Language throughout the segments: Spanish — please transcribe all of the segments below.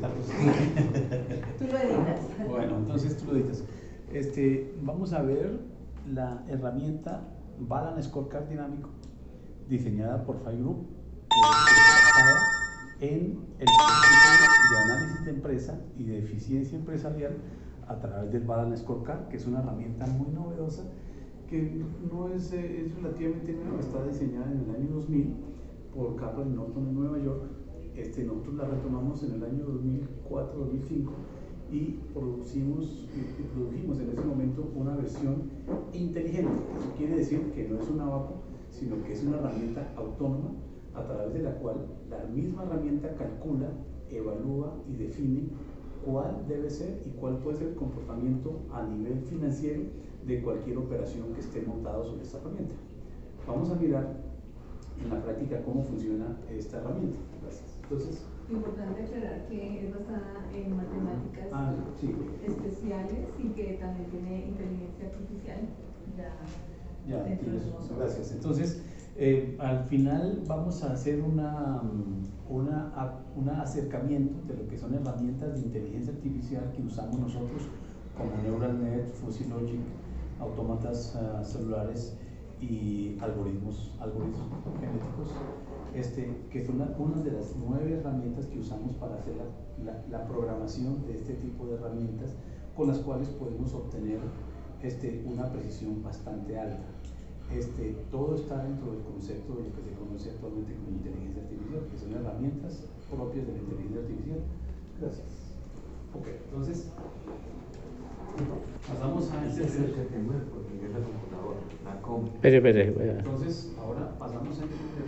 tal cosa. Tú lo editas. Bueno, entonces tú lo editas. Vamos a ver la herramienta Balance Scorecard dinámico, diseñada por Five Group, basada en el principio de análisis de empresa y de eficiencia empresarial a través del Balance Scorecard, que es una herramienta muy novedosa, que no es relativamente nueva, está diseñada en el año 2000 por Kaplan Norton en Nueva York. Nosotros la retomamos en el año 2004-2005 y produjimos en ese momento una versión inteligente. Eso quiere decir que no es un abaco, sino que es una herramienta autónoma a través de la cual la misma herramienta calcula, evalúa y define cuál debe ser y cuál puede ser el comportamiento a nivel financiero de cualquier operación que esté montada sobre esta herramienta. Vamos a mirar en la práctica cómo funciona esta herramienta. Gracias. Entonces, importante aclarar que es basada en matemáticas sí, especiales y que también tiene inteligencia artificial. Ya tienes, gracias. Entonces, al final vamos a hacer un acercamiento de lo que son herramientas de inteligencia artificial que usamos nosotros, como NeuralNet, Fuzzy Logic, autómatas celulares y algoritmos genéticos, que son algunas de las 9 herramientas que usamos para hacer la programación de este tipo de herramientas, con las cuales podemos obtener una precisión bastante alta. Todo está dentro del concepto de lo que se conoce actualmente como inteligencia artificial, que son herramientas propias de la inteligencia artificial. Gracias. Ok, entonces pasamos a Entonces, ahora pasamos a entender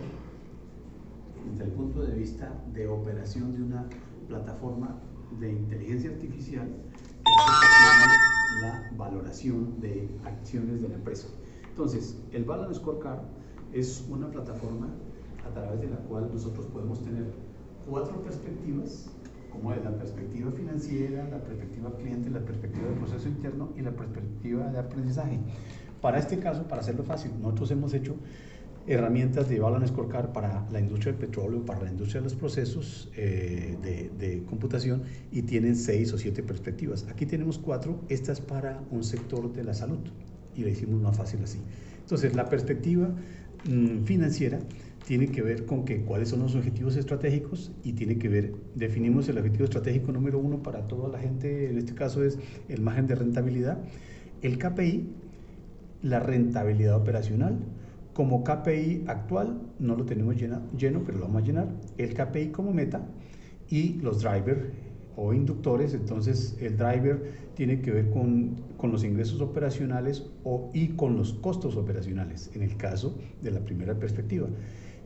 desde el punto de vista de operación de una plataforma de inteligencia artificial que hace posible la valoración de acciones de la empresa. Entonces, el Balance Scorecard es una plataforma a través de la cual nosotros podemos tener 4 perspectivas, como es la perspectiva financiera, la perspectiva cliente, la perspectiva del proceso interno y la perspectiva de aprendizaje. Para este caso, para hacerlo fácil, nosotros hemos hecho herramientas de Balance Scorecard para la industria del petróleo, para la industria de los procesos de computación, y tienen 6 o 7 perspectivas. Aquí tenemos 4, esta es para un sector de la salud y la hicimos más fácil así. Entonces, la perspectiva financiera tiene que ver con cuáles son los objetivos estratégicos y tiene que ver, definimos el objetivo estratégico número 1 para toda la gente, en este caso es el margen de rentabilidad, el KPI, la rentabilidad operacional. Como KPI actual no lo tenemos lleno, pero lo vamos a llenar, el KPI como meta y los drivers o inductores. Entonces el driver tiene que ver con los ingresos operacionales y con los costos operacionales, en el caso de la primera perspectiva,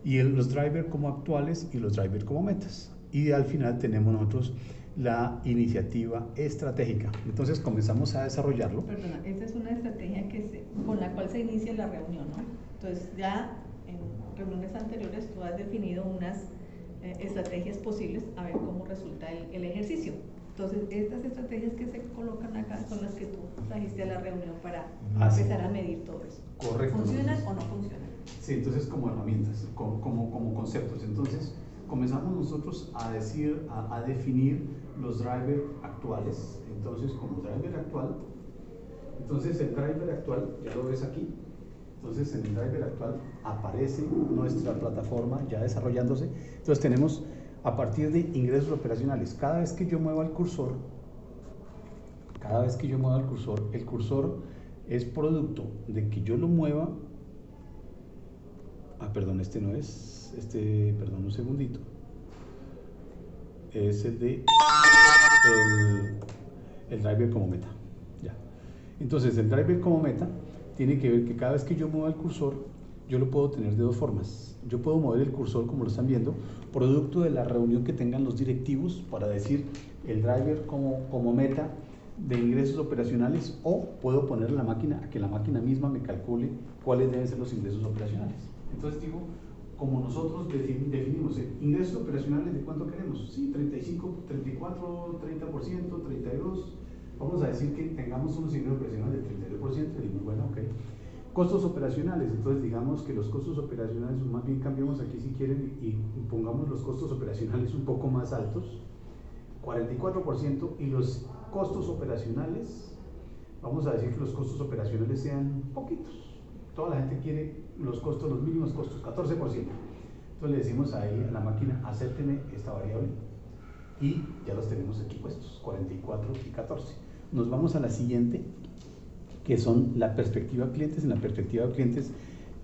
y los drivers como actuales y los drivers como metas. Y al final tenemos nosotros la iniciativa estratégica. Entonces comenzamos a desarrollarlo. Perdona, esa es una estrategia con la cual se inicia la reunión, ¿no? Entonces ya en reuniones anteriores tú has definido unas estrategias posibles a ver cómo resulta el ejercicio. Entonces estas estrategias que se colocan acá son las que tú trajiste a la reunión para empezar a medir todo eso. Correcto. ¿Funcionan o no funcionan? Sí, entonces como herramientas, como conceptos. Entonces comenzamos nosotros a definir los drivers actuales. Entonces, como driver actual, entonces el driver actual, ya lo ves aquí. Entonces en el driver actual aparece nuestra plataforma ya desarrollándose. Entonces tenemos a partir de ingresos operacionales. Cada vez que yo mueva el cursor, el cursor es producto de que yo lo mueva. Perdón, este no es, perdón, un segundito. Es el de el driver como meta. Ya. Entonces el driver como meta tiene que ver que cada vez que yo mueva el cursor, yo lo puedo tener de 2 formas. Yo puedo mover el cursor, como lo están viendo, producto de la reunión que tengan los directivos para decir el driver como meta de ingresos operacionales, o puedo poner la máquina a que la máquina misma me calcule cuáles deben ser los ingresos operacionales. Entonces digo, como nosotros definimos ingresos operacionales, ¿de cuánto queremos? Sí, 35, 34, 30%, 32%. Vamos a decir que tengamos unos ingresos operacionales del 32%, y digo, bueno, ok. Costos operacionales, entonces digamos que los costos operacionales, más bien cambiamos aquí si quieren y pongamos los costos operacionales un poco más altos. 44%, y los costos operacionales, vamos a decir que los costos operacionales sean poquitos. Toda la gente quiere los costos, los mínimos costos, 14%. Entonces le decimos ahí a la máquina, acépteme esta variable, y ya los tenemos aquí puestos, 44 y 14. Nos vamos a la siguiente, que son la perspectiva de clientes. En la perspectiva de clientes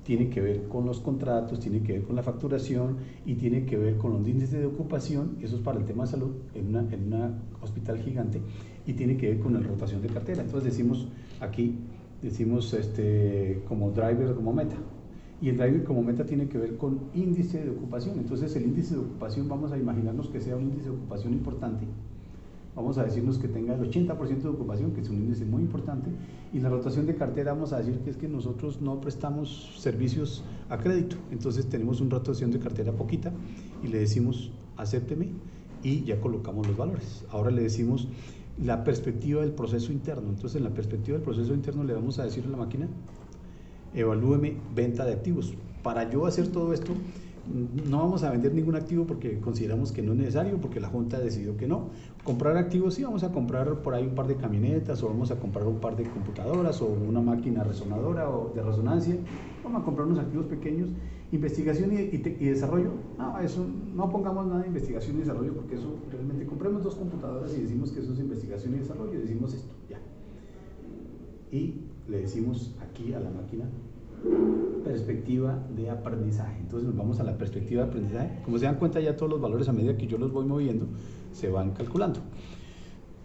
tiene que ver con los contratos, tiene que ver con la facturación y tiene que ver con los índices de ocupación. Eso es para el tema de salud en una hospital gigante, y tiene que ver con la rotación de cartera. Entonces decimos aquí, como driver, como meta. Y el driver como meta tiene que ver con índice de ocupación. Entonces el índice de ocupación, vamos a imaginarnos que sea un índice de ocupación importante. Vamos a decirnos que tenga el 80% de ocupación, que es un índice muy importante, y la rotación de cartera vamos a decir que es que nosotros no prestamos servicios a crédito, entonces tenemos una rotación de cartera poquita, y le decimos acépteme, y ya colocamos los valores. Ahora le decimos la perspectiva del proceso interno. Entonces en la perspectiva del proceso interno le vamos a decir a la máquina, evalúeme venta de activos. Para yo hacer todo esto, no vamos a vender ningún activo porque consideramos que no es necesario, porque la Junta decidió que no. Comprar activos, sí, vamos a comprar por ahí un par de camionetas, o vamos a comprar un par de computadoras, o una máquina resonadora o de resonancia. Vamos a comprar unos activos pequeños. Investigación y desarrollo, no, eso no pongamos nada de investigación y desarrollo, porque eso realmente, compremos 2 computadoras y decimos que eso es investigación y desarrollo, y decimos esto, ya. Y le decimos aquí a la máquina, perspectiva de aprendizaje. Entonces nos vamos a la perspectiva de aprendizaje. Como se dan cuenta, ya todos los valores, a medida que yo los voy moviendo, se van calculando.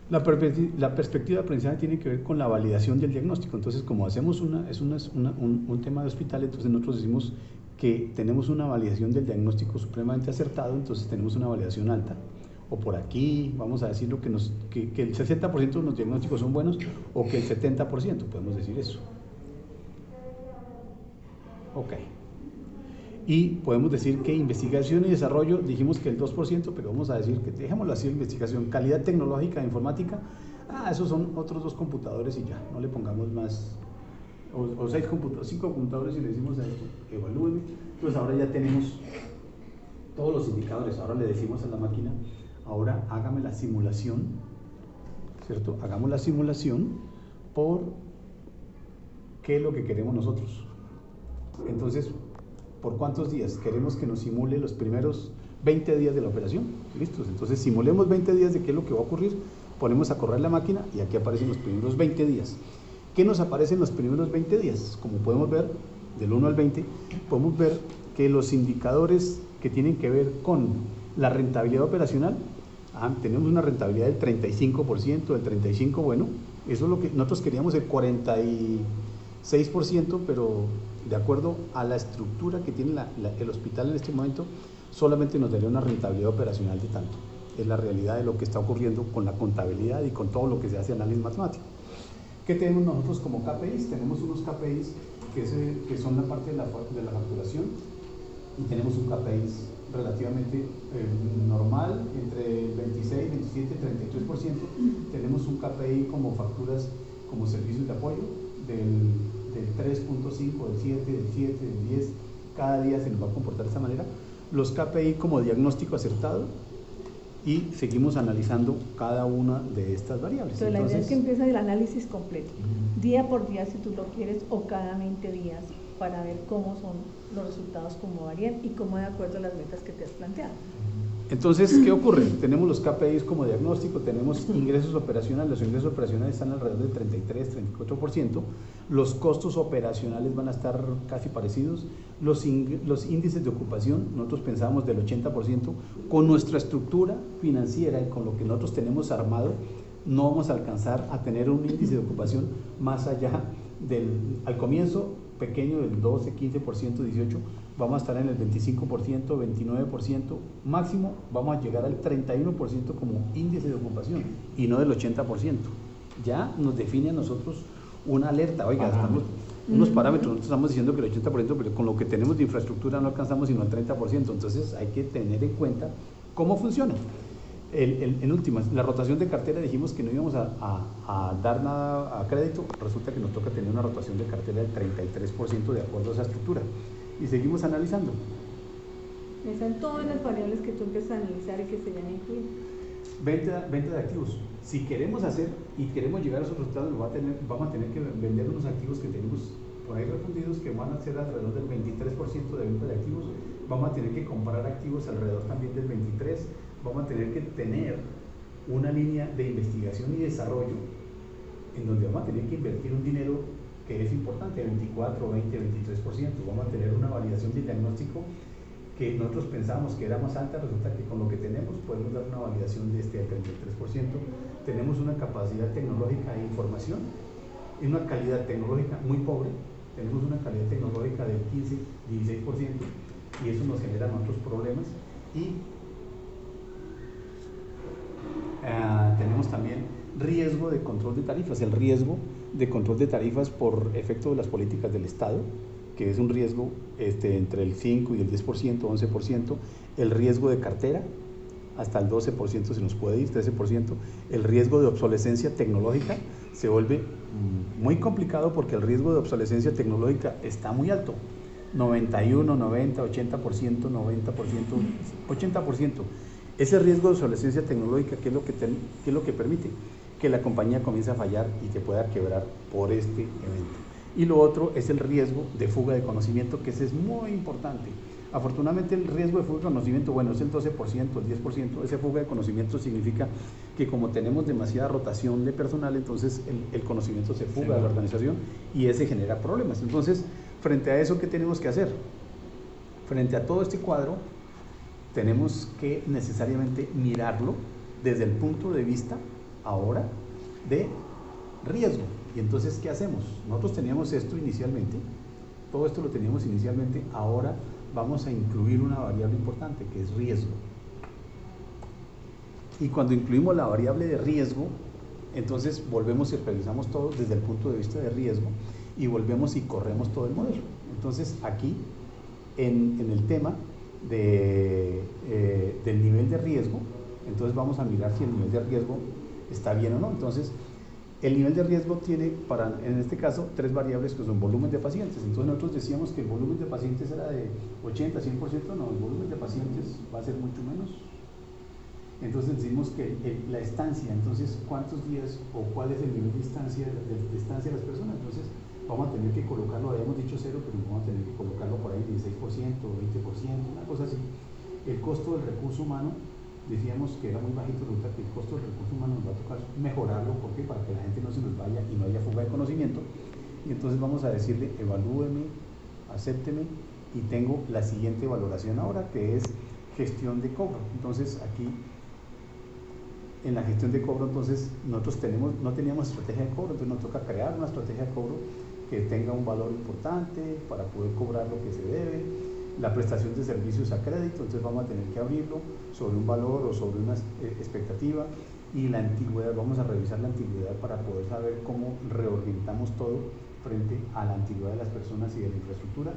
La perspectiva de aprendizaje tiene que ver con la validación del diagnóstico. Entonces, como hacemos un tema de hospital, entonces nosotros decimos que tenemos una validación del diagnóstico supremamente acertado, entonces tenemos una validación alta. O por aquí, vamos a decir que el 60% de los diagnósticos son buenos, o que el 70%, podemos decir eso. Ok. Y podemos decir que investigación y desarrollo, dijimos que el 2%, pero vamos a decir que dejémoslo así, investigación, calidad tecnológica, informática, esos son otros 2 computadores y ya, no le pongamos más, o 5 computadores, y le decimos a esto, evalúeme. Entonces ahora ya tenemos todos los indicadores. Ahora le decimos a la máquina, ahora hágame la simulación, ¿cierto? Hagamos la simulación por qué es lo que queremos nosotros. Entonces, ¿por cuántos días? Queremos que nos simule los primeros 20 días de la operación. ¿Listos? Entonces, simulemos 20 días de qué es lo que va a ocurrir. Ponemos a correr la máquina y aquí aparecen los primeros 20 días. ¿Qué nos aparece en los primeros 20 días? Como podemos ver, del 1 al 20, podemos ver que los indicadores que tienen que ver con la rentabilidad operacional, tenemos una rentabilidad del 35%, del 35%, bueno, eso es lo que nosotros queríamos, el 46%, pero de acuerdo a la estructura que tiene el hospital en este momento, solamente nos daría una rentabilidad operacional de tanto. Es la realidad de lo que está ocurriendo con la contabilidad y con todo lo que se hace análisis matemático. ¿Qué tenemos nosotros como KPIs? Tenemos unos KPIs que son la parte de la facturación, y tenemos un KPIs relativamente normal, entre el 26, 27 y 33%. Tenemos un KPI como facturas, como servicios de apoyo, del 3.5, del 7, del 7, del 10, cada día se nos va a comportar de esta manera. Los KPI como diagnóstico acertado, y seguimos analizando cada una de estas variables. Entonces, la idea es que empieza el análisis completo, día por día si tú lo quieres, o cada 20 días, para ver cómo son los resultados, cómo varían y cómo de acuerdo a las metas que te has planteado. Entonces, ¿qué ocurre? Tenemos los KPIs como diagnóstico, tenemos ingresos operacionales. Los ingresos operacionales están alrededor del 33-34%, los costos operacionales van a estar casi parecidos, los índices de ocupación, nosotros pensábamos del 80%, con nuestra estructura financiera y con lo que nosotros tenemos armado, no vamos a alcanzar a tener un índice de ocupación más allá al comienzo pequeño del 12, 15%, 18%, vamos a estar en el 25%, 29%, máximo vamos a llegar al 31% como índice de ocupación y no del 80%. Ya nos define a nosotros una alerta, oiga, estamos unos parámetros, nosotros estamos diciendo que el 80%, pero con lo que tenemos de infraestructura no alcanzamos sino al 30%, entonces hay que tener en cuenta cómo funciona. En últimas, la rotación de cartera dijimos que no íbamos a dar nada a crédito, resulta que nos toca tener una rotación de cartera del 33% de acuerdo a esa estructura. Y seguimos analizando. Están todas las variables que tú empiezas a analizar y que se van a incluir. venta de activos. Si queremos hacer y queremos llegar a esos resultados, vamos a tener que vender unos activos que tenemos por ahí refundidos, que van a ser alrededor del 23% de venta de activos. Vamos a tener que comprar activos alrededor también del 23%. Vamos a tener que tener una línea de investigación y desarrollo en donde vamos a tener que invertir un dinero que es importante, 24, 20, 23%. Vamos a tener una validación de diagnóstico que nosotros pensábamos que era más alta, resulta que con lo que tenemos podemos dar una validación de al 33%. Tenemos una capacidad tecnológica de información y una calidad tecnológica muy pobre. Tenemos una calidad tecnológica del 15, 16% y eso nos genera otros problemas. Y tenemos también riesgo de control de tarifas. El riesgo de control de tarifas por efecto de las políticas del Estado, que es un riesgo entre el 5 y el 10%, 11%, el riesgo de cartera, hasta el 12% se nos puede ir, 13%, el riesgo de obsolescencia tecnológica se vuelve muy complicado porque el riesgo de obsolescencia tecnológica está muy alto, 91, 90, 80%, 90%, 80%. Ese riesgo de obsolescencia tecnológica, ¿qué es lo que permite? Que la compañía comience a fallar y que pueda quebrar por este evento. Y lo otro es el riesgo de fuga de conocimiento, que ese es muy importante. Afortunadamente el riesgo de fuga de conocimiento, bueno, es el 12%, el 10%. Ese fuga de conocimiento significa que como tenemos demasiada rotación de personal, entonces el conocimiento se fuga de la organización y ese genera problemas. Entonces, frente a eso, ¿qué tenemos que hacer? Frente a todo este cuadro, tenemos que necesariamente mirarlo desde el punto de vista ahora de riesgo. Y entonces, ¿qué hacemos? Nosotros teníamos esto inicialmente, todo esto lo teníamos inicialmente, ahora vamos a incluir una variable importante que es riesgo. Y cuando incluimos la variable de riesgo, entonces volvemos y revisamos todo desde el punto de vista de riesgo y volvemos y corremos todo el modelo. Entonces aquí, en el tema del nivel de riesgo, entonces vamos a mirar si el nivel de riesgo está bien o no. Entonces, el nivel de riesgo tiene, en este caso, tres variables que son volumen de pacientes. Entonces nosotros decíamos que el volumen de pacientes era de 80, 100%, no, el volumen de pacientes va a ser mucho menos. Entonces decimos que la estancia, entonces cuántos días o cuál es el nivel de estancia de las personas. Entonces vamos a tener que colocarlo, habíamos dicho 0, pero vamos a tener que colocarlo por ahí 16%, 20%, una cosa así. El costo del recurso humano, decíamos que era muy bajito, resulta que el costo del recurso humano nos va a tocar mejorarlo, ¿por qué? Para que la gente no se nos vaya y no haya fuga de conocimiento. Y entonces vamos a decirle, evalúeme, acépteme, y tengo la siguiente valoración ahora, que es gestión de cobro. Entonces aquí, en la gestión de cobro, entonces nosotros no teníamos estrategia de cobro, entonces nos toca crear una estrategia de cobro que tenga un valor importante para poder cobrar lo que se debe. La prestación de servicios a crédito, entonces vamos a tener que abrirlo sobre un valor o sobre una expectativa. Y la antigüedad, vamos a revisar la antigüedad para poder saber cómo reorientamos todo frente a la antigüedad de las personas y de la infraestructura.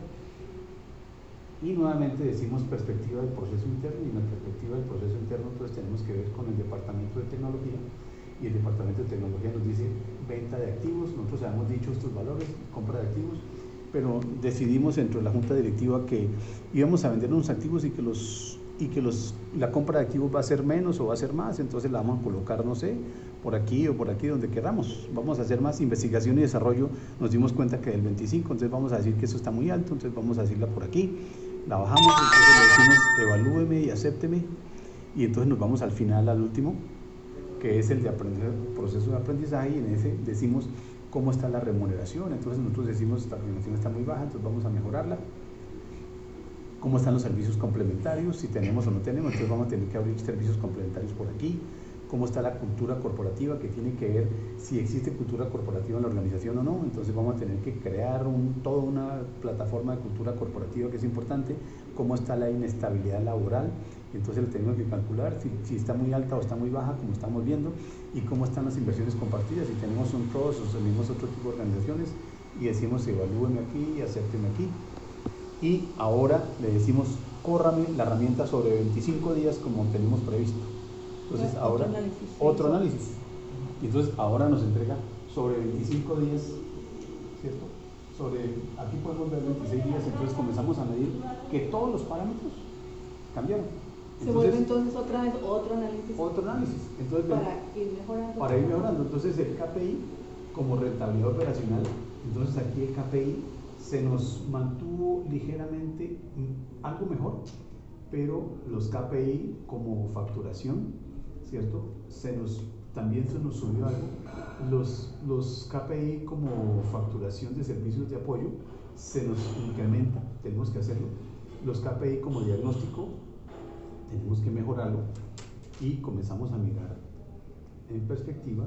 Y nuevamente decimos perspectiva del proceso interno, y en la perspectiva del proceso interno entonces tenemos que ver con el departamento de tecnología, y el departamento de tecnología nos dice venta de activos. Nosotros habíamos dicho estos valores, compra de activos, pero decidimos dentro de la junta directiva que íbamos a vender unos activos y que la compra de activos va a ser menos o va a ser más, entonces la vamos a colocar, no sé, por aquí o por aquí, donde queramos. Vamos a hacer más investigación y desarrollo, nos dimos cuenta que del 25, entonces vamos a decir que eso está muy alto, entonces vamos a decirla por aquí, la bajamos, entonces le decimos evalúeme y acépteme, y entonces nos vamos al final, al último, que es el de aprender, proceso de aprendizaje, y en ese decimos cómo está la remuneración. Entonces nosotros decimos esta remuneración está muy baja, entonces vamos a mejorarla. Cómo están los servicios complementarios, si tenemos o no tenemos, entonces vamos a tener que abrir servicios complementarios por aquí. Cómo está la cultura corporativa, que tiene que ver si existe cultura corporativa en la organización o no, entonces vamos a tener que crear toda una plataforma de cultura corporativa que es importante. Cómo está la inestabilidad laboral, entonces lo tenemos que calcular, si está muy alta o está muy baja, como estamos viendo, y cómo están las inversiones compartidas, si tenemos un PROS o tenemos otro tipo de organizaciones, y decimos evalúenme aquí y acéptenme aquí. Y ahora le decimos córrame la herramienta sobre 25 días como tenemos previsto. Entonces ahora otro análisis. Y entonces ahora nos entrega sobre 25 días, ¿cierto? Aquí podemos ver 26 días, entonces comenzamos a medir que todos los parámetros cambiaron. Se vuelve entonces otra vez otro análisis. Otro análisis. Entonces, para ir mejorando. Para ir mejorando. Entonces el KPI como rentabilidad operacional, entonces aquí el KPI se nos mantuvo ligeramente algo mejor, pero los KPI como facturación, ¿cierto? También se nos subió algo. Los KPI como facturación de servicios de apoyo se nos incrementa, tenemos que hacerlo. Los KPI como diagnóstico tenemos que mejorarlo y comenzamos a mirar en perspectiva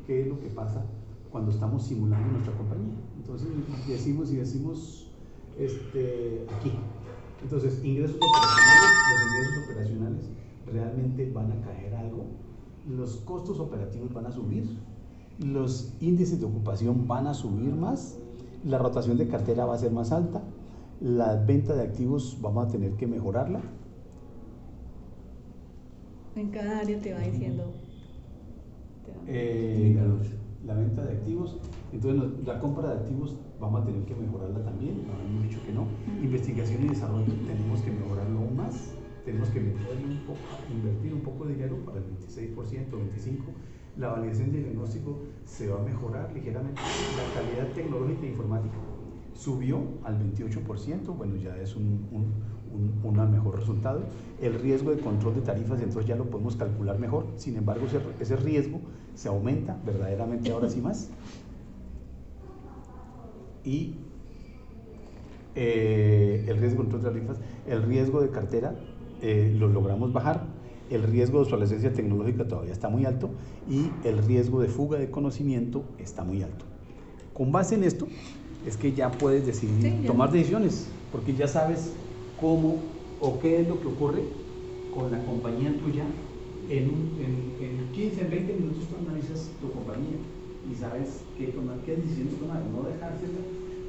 qué es lo que pasa cuando estamos simulando nuestra compañía. Entonces decimos aquí. Entonces, ingresos operacionales, los ingresos operacionales realmente van a caer algo, los costos operativos van a subir, los índices de ocupación van a subir más, la rotación de cartera va a ser más alta, la venta de activos vamos a tener que mejorarla. En cada área te va diciendo. La venta de activos, entonces la compra de activos vamos a tener que mejorarla también, no hemos dicho que no. Investigación y desarrollo tenemos que mejorarlo aún más, tenemos que invertir un poco de dinero para el 26%, 25%. La validación de diagnóstico se va a mejorar ligeramente. La calidad tecnológica e informática subió al 28%, bueno, ya es un mejor resultado. El riesgo de control de tarifas, entonces ya lo podemos calcular mejor, sin embargo ese riesgo se aumenta verdaderamente ahora sí más. Y el riesgo de control de tarifas, el riesgo de cartera lo logramos bajar, el riesgo de obsolescencia tecnológica todavía está muy alto y el riesgo de fuga de conocimiento está muy alto. Con base en esto es que ya puedes decidir, tomar decisiones, porque ya sabes cómo o qué es lo que ocurre con la compañía tuya. En 15, en 20 minutos tú analizas tu compañía y sabes qué decisiones tomar, no dejarse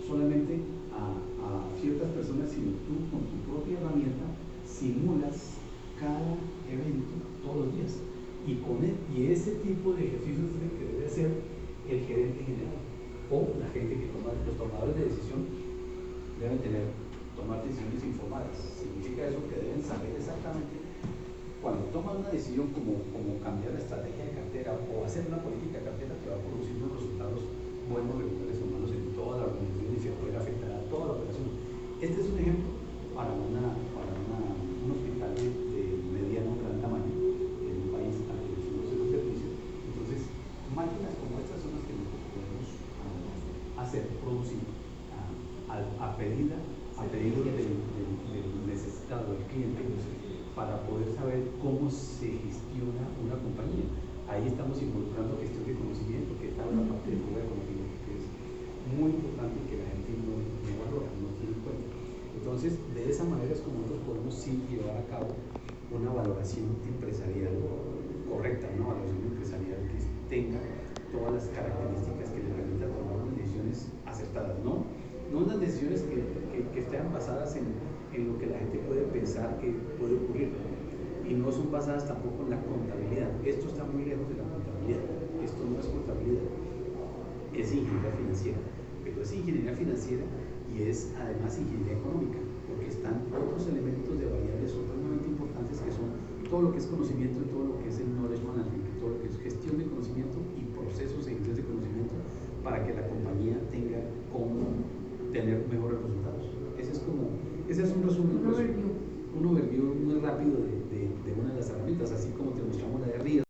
solamente a ciertas personas, sino tú con tu propia herramienta simulas cada evento todos los días. Y ese tipo de ejercicios es el que debe hacer el gerente general o la gente que toma, los tomadores de decisión deben tomar decisiones informadas. Significa eso que deben saber exactamente cuando toman una decisión como cambiar la estrategia de cartera o hacer una política de cartera que va a producir unos resultados buenos, regulares o malos en toda la organización y se puede afectar a toda la operación. Este es un ejemplo para un hospital de mediano o gran tamaño en un país al que decimos el servicio. Entonces, máquinas como estas son las que nosotros podemos hacer, producir a pedido del necesitado, del cliente, para poder saber cómo se gestiona una compañía. Ahí estamos involucrando gestión de conocimiento, que está en la parte de fuga de conocimiento, que es muy importante que la gente no valora, no tiene en cuenta. Entonces, de esa manera es como nosotros podemos sí llevar a cabo una valoración empresarial correcta, una valoración empresarial que tenga todas las características que le permitan tomar unas decisiones acertadas, no unas decisiones que estén basadas en lo que la gente puede pensar que puede ocurrir, y no son basadas tampoco en la contabilidad. Esto está muy lejos de la contabilidad, esto no es contabilidad, es ingeniería financiera, pero es ingeniería financiera y es además ingeniería económica, porque están otros elementos de variables supremamente importantes que son todo lo que es conocimiento y todo lo que es el knowledge management, todo lo que es gestión de conocimiento y procesos e ingresos de conocimiento para que la compañía tenga cómo tener mejores resultados. Ese es un resumen, un overview muy rápido de una de las herramientas, así como te mostramos